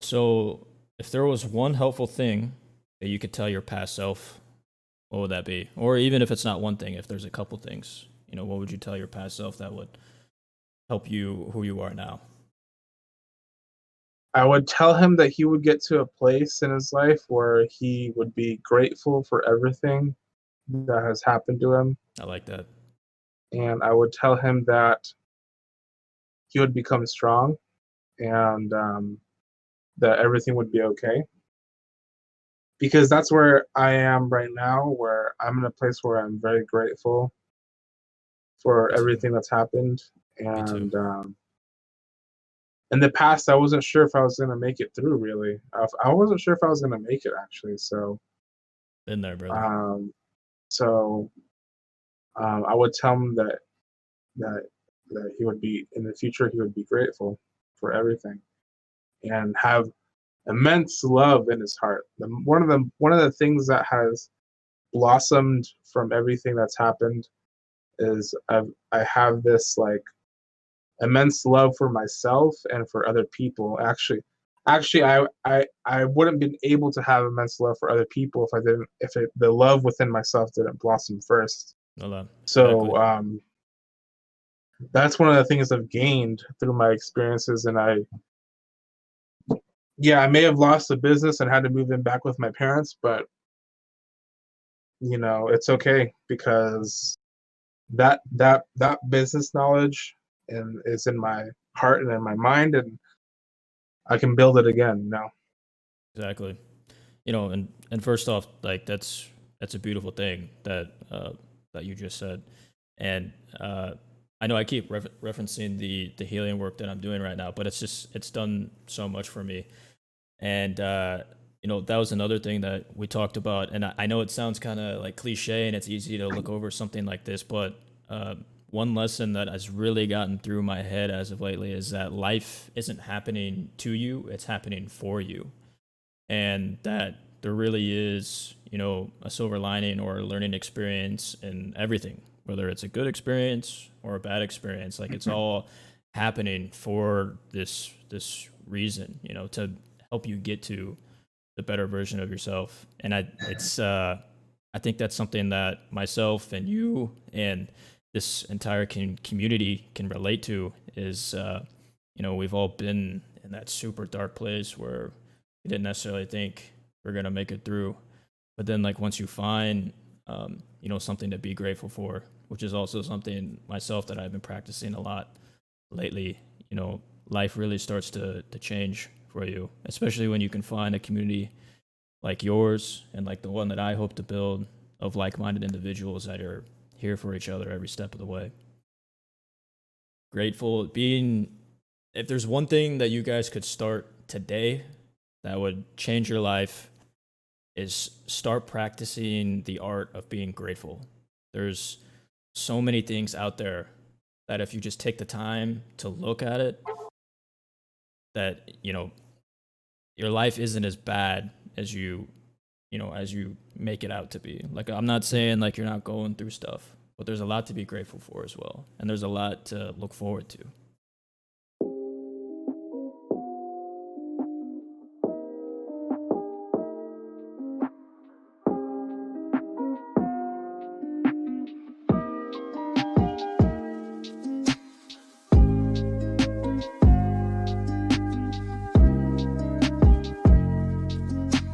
So if there was one helpful thing that you could tell your past self, what would that be? Or even if it's not one thing, if there's a couple things, what would you tell your past self that would help you who you are now? I would tell him that he would get to a place in his life where he would be grateful for everything that has happened to him. I like that. And I would tell him that he would become strong and that everything would be okay. Because that's where I am right now, where I'm in a place where I'm very grateful for Me too. everything that's happened. Me too. And in the past, I wasn't sure if I was going to make it through, really. I wasn't sure if I was going to make it, actually. Been there, brother. Um, so I would tell him that that he would be in the future. He would be grateful for everything and have immense love in his heart. One of the things that has blossomed from everything that's happened is I have this like immense love for myself and for other people. Actually, I wouldn't been able to have immense love for other people if I didn't if it, the love within myself didn't blossom first. No love. So Exactly. that's one of the things I've gained through my experiences, and I may have lost the business and had to move in back with my parents, but it's okay because that business knowledge and is in my heart and in my mind, and I can build it again. Exactly. And first off, like that's a beautiful thing that you just said. And I know I keep referencing the healing work that I'm doing right now, but it's done so much for me. And that was another thing that we talked about. And I know it sounds kind of like cliche, and it's easy to look over something like this, but one lesson that has really gotten through my head as of lately is that life isn't happening to you; it's happening for you, and that there really is, a silver lining or a learning experience in everything, whether it's a good experience or a bad experience. Like it's all happening for this reason, to help you get to the better version of yourself. And I think that's something that myself and you and this entire community can relate to. Is we've all been in that super dark place where we didn't necessarily think we're gonna make it through, but then like once you find something to be grateful for, which is also something myself that I've been practicing a lot lately, life really starts to change for you, especially when you can find a community like yours and like the one that I hope to build of like-minded individuals that are here for each other every step of the way. Grateful being, if there's one thing that you guys could start today that would change your life, is start practicing the art of being grateful. There's so many things out there that if you just take the time to look at it, that your life isn't as bad as you make it out to be. Like I'm not saying like you're not going through stuff, but there's a lot to be grateful for as well, and there's a lot to look forward to.